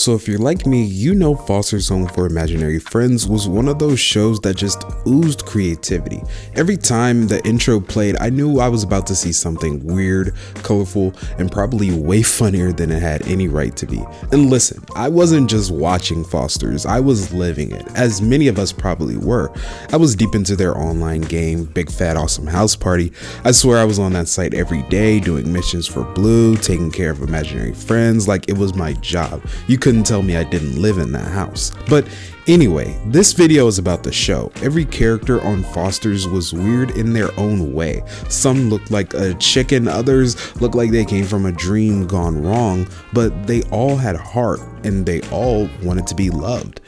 So if you're like me, you know Foster's Home for Imaginary Friends was one of those shows that just oozed creativity. Every time the intro played, I knew I was about to see something weird, colorful, and probably way funnier than it had any right to be. And listen, I wasn't just watching Foster's, I was living it, as many of us probably were. I was deep into their online game, Big Fat Awesome House Party. I swear I was on that site every day doing missions for Bloo, taking care of imaginary friends like it was my job. You couldn't tell me I didn't live in that house. But anyway, this video is about the show. Every character on Foster's was weird in their own way. Some looked like a chicken, others looked like they came from a dream gone wrong, but they all had heart and they all wanted to be loved.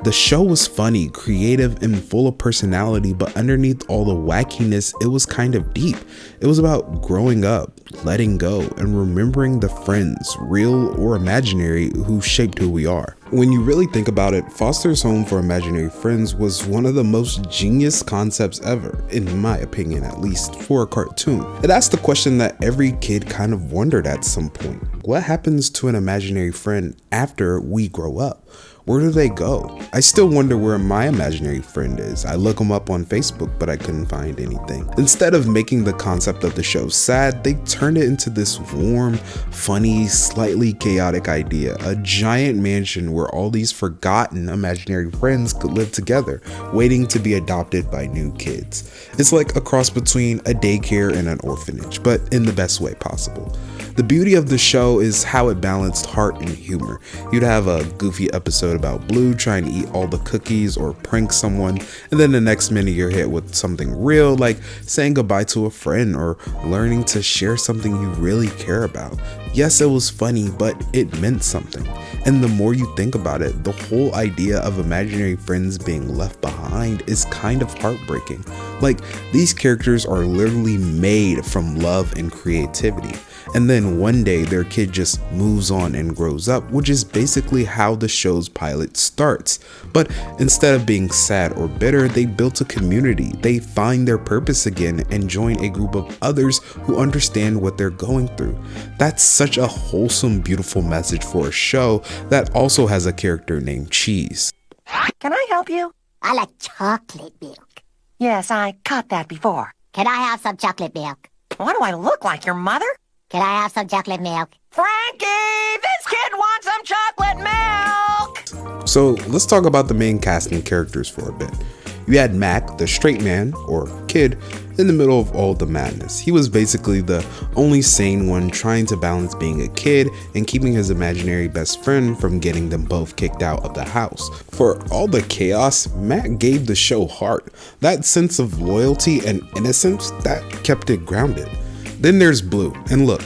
The show was funny, creative, and full of personality, but underneath all the wackiness, it was kind of deep. It was about growing up, letting go, and remembering the friends, real or imaginary, who shaped who we are. When you really think about it, Foster's Home for Imaginary Friends was one of the most genius concepts ever, in my opinion at least, for a cartoon. It asked the question that every kid kind of wondered at some point. What happens to an imaginary friend after we grow up? Where do they go? I still wonder where my imaginary friend is. I look them up on Facebook, but I couldn't find anything. Instead of making the concept of the show sad, they turned it into this warm, funny, slightly chaotic idea. A giant mansion where all these forgotten imaginary friends could live together, waiting to be adopted by new kids. It's like a cross between a daycare and an orphanage, but in the best way possible. The beauty of the show is how it balanced heart and humor. You'd have a goofy episode about Bloo trying to eat all the cookies or prank someone, and then the next minute you're hit with something real like saying goodbye to a friend or learning to share something you really care about. Yes, it was funny, but it meant something. And the more you think about it, the whole idea of imaginary friends being left behind is kind of heartbreaking. Like, these characters are literally made from love and creativity. And then one day their kid just moves on and grows up, which is basically how the show's pilot starts. But instead of being sad or bitter, they built a community. They find their purpose again and join a group of others who understand what they're going through. That's such a wholesome, beautiful message for a show that also has a character named Cheese. Can I help you? I like chocolate milk. Yes, I caught that before. Can I have some chocolate milk? What do I look like, your mother? Can I have some chocolate milk? Frankie, this kid wants some chocolate milk! So let's talk about the main cast and characters for a bit. You had Mac, the straight man, or kid, in the middle of all the madness. He was basically the only sane one trying to balance being a kid and keeping his imaginary best friend from getting them both kicked out of the house. For all the chaos, Mac gave the show heart. That sense of loyalty and innocence, that kept it grounded. Then there's Bloo, and look,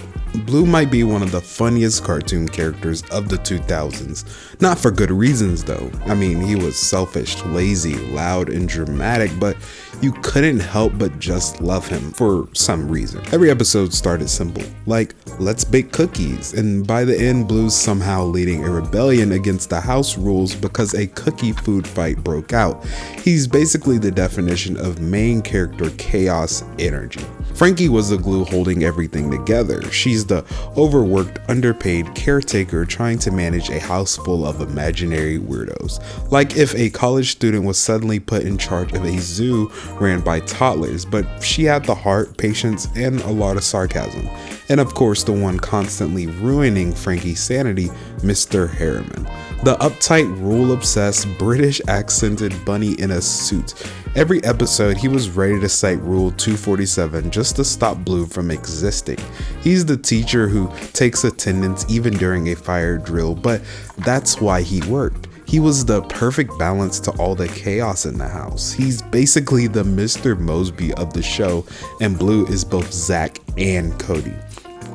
Bloo might be one of the funniest cartoon characters of the 2000s. Not for good reasons though. I mean, he was selfish, lazy, loud, and dramatic, but you couldn't help but just love him for some reason. Every episode started simple, like, let's bake cookies, and by the end, Bloo's somehow leading a rebellion against the house rules because a cookie food fight broke out. He's basically the definition of main character chaos energy. Frankie was the glue holding everything together. She's the overworked, underpaid caretaker trying to manage a house full of imaginary weirdos. Like if a college student was suddenly put in charge of a zoo ran by toddlers, but she had the heart, patience, and a lot of sarcasm. And of course, the one constantly ruining Frankie's sanity, Mr. Harriman. The uptight, rule-obsessed, British accented bunny in a suit. Every episode, he was ready to cite Rule 247 just to stop Bloo from existing. He's the teacher who takes attendance even during a fire drill, but that's why he worked. He was the perfect balance to all the chaos in the house. He's basically the Mr. Mosby of the show, and Bloo is both Zach and Cody.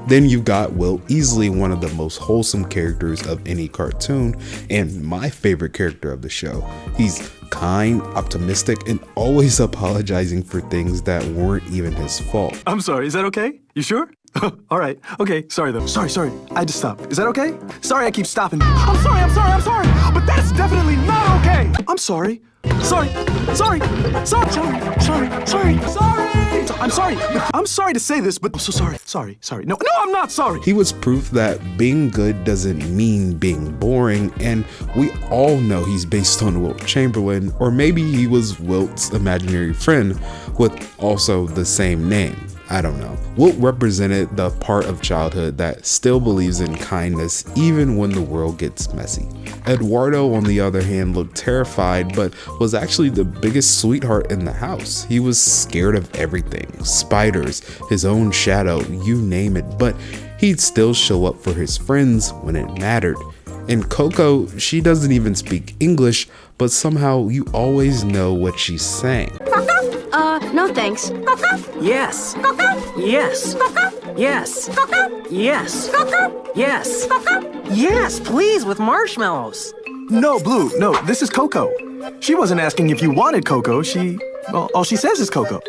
Then you've got Wilt, easily one of the most wholesome characters of any cartoon, and my favorite character of the show. He's kind, optimistic, and always apologizing for things that weren't even his fault. I'm sorry, is that okay? You sure? All right. Okay, sorry though. Sorry. I had to stop. Is that okay? Sorry I keep stopping. I'm sorry. But that's definitely not okay. I'm sorry. Sorry. I'm sorry. I'm sorry to say this, but I'm so sorry. Sorry. No, I'm not sorry. He was proof that being good doesn't mean being boring, and we all know he's based on Wilt Chamberlain, or maybe he was Wilt's imaginary friend with also the same name. I don't know. Wilt represented the part of childhood that still believes in kindness even when the world gets messy. Eduardo, on the other hand, looked terrified, but was actually the biggest sweetheart in the house. He was scared of everything, spiders, his own shadow, you name it, but he'd still show up for his friends when it mattered. And Coco, she doesn't even speak English, but somehow you always know what she's saying. No thanks. Yes. Yes. Yes. Yes. Yes. Yes, please, with marshmallows. No, Blue. No, this is Coco. She wasn't asking if you wanted Coco. All she says is Coco.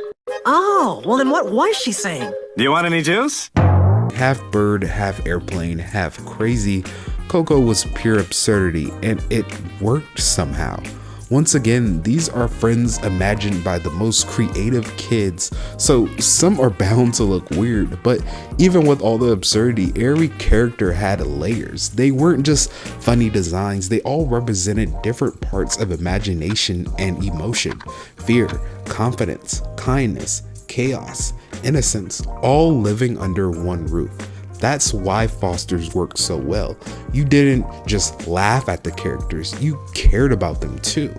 Oh, well then what was she saying? Do you want any juice? Half bird, half airplane, half crazy, Coco was pure absurdity, and it worked somehow. Once again, these are friends imagined by the most creative kids, so some are bound to look weird, but even with all the absurdity, every character had layers. They weren't just funny designs, they all represented different parts of imagination and emotion, fear, confidence, kindness, chaos, innocence, all living under one roof. That's why Foster's worked so well. You didn't just laugh at the characters, you cared about them too.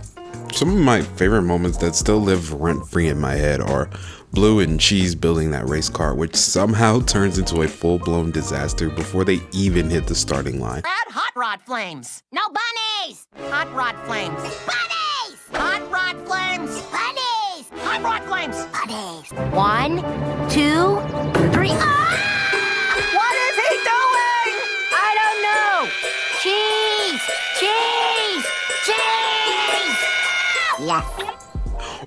Some of my favorite moments that still live rent-free in my head are Blue and Cheese building that race car, which somehow turns into a full-blown disaster before they even hit the starting line. Add hot rod flames. No bunnies! Hot rod flames. Bunnies! Hot rod flames. Bunnies! Hot rod flames. Bunnies! 1, 2, 3. Ah! What is he doing? I don't know. Cheese! Cheese! Cheese! Yes.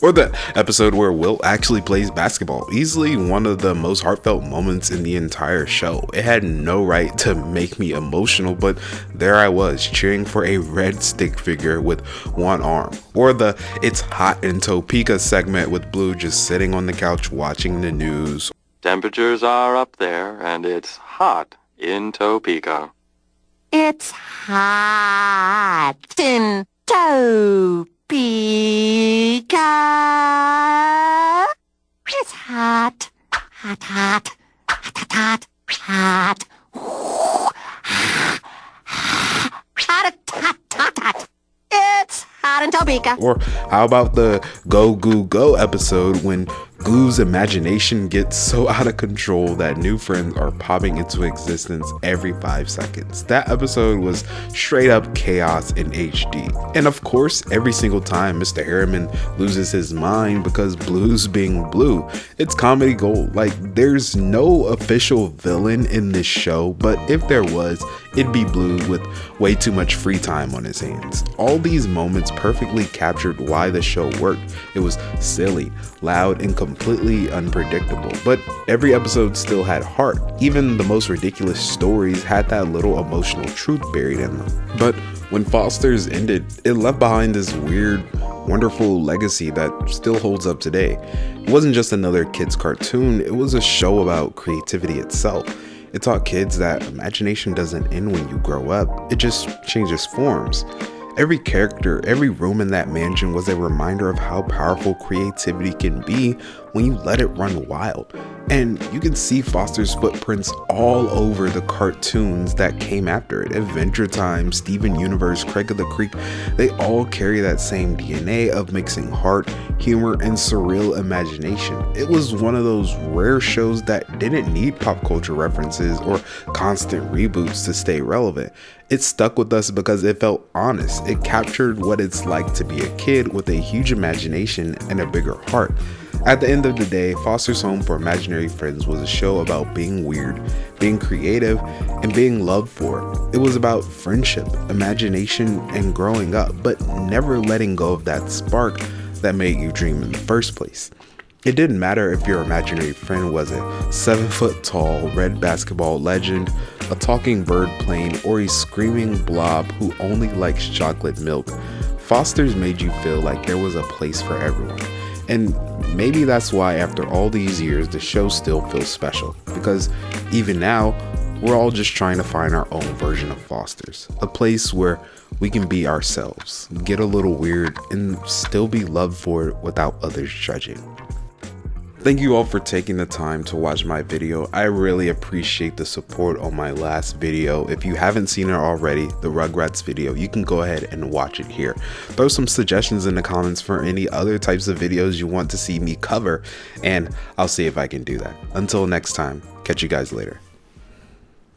Or the episode where Wilt actually plays basketball, easily one of the most heartfelt moments in the entire show. It had no right to make me emotional, but there I was cheering for a red stick figure with one arm. Or the "It's hot in Topeka" segment with Blue just sitting on the couch watching the news. Temperatures are up there, and it's hot in Topeka. It's hot in Topeka. It's hot. Hot, hot. Hot, hot, hot. Hot, hot, hot, hot. It's hot in Topeka. Or how about the Go Goo Go episode when Goo's imagination gets so out of control that new friends are popping into existence every 5 seconds. That episode was straight up chaos in HD. And of course, every single time Mr. Harriman loses his mind because Blue's being Blue, it's comedy gold. Like, there's no official villain in this show, but if there was, it'd be Blue with way too much free time on his hands. All these moments perfectly captured why the show worked. It was silly, loud, and completely unpredictable, but every episode still had heart. Even the most ridiculous stories had that little emotional truth buried in them. But when Foster's ended, it left behind this weird, wonderful legacy that still holds up today. It wasn't just another kid's cartoon, it was a show about creativity itself. It taught kids that imagination doesn't end when you grow up, it just changes forms. Every character, every room in that mansion was a reminder of how powerful creativity can be when you let it run wild. And you can see Foster's footprints all over the cartoons that came after it. Adventure Time, Steven Universe, Craig of the Creek, they all carry that same DNA of mixing heart, humor, and surreal imagination. It was one of those rare shows that didn't need pop culture references or constant reboots to stay relevant. It stuck with us because it felt honest. It captured what it's like to be a kid with a huge imagination and a bigger heart. At the end of the day, Foster's Home for Imaginary Friends was a show about being weird, being creative, and being loved for. It was about friendship, imagination, and growing up, but never letting go of that spark that made you dream in the first place. It didn't matter if your imaginary friend was a 7-foot-tall red basketball legend, a talking bird plane, or a screaming blob who only likes chocolate milk. Foster's made you feel like there was a place for everyone. And maybe that's why after all these years the show still feels special, because even now we're all just trying to find our own version of Foster's, a place where we can be ourselves, get a little weird, and still be loved for it without others judging. Thank you all for taking the time to watch my video. I really appreciate the support on my last video. If you haven't seen it already, the Rugrats video, you can go ahead and watch it here. Throw some suggestions in the comments for any other types of videos you want to see me cover, and I'll see if I can do that. Until next time, catch you guys later.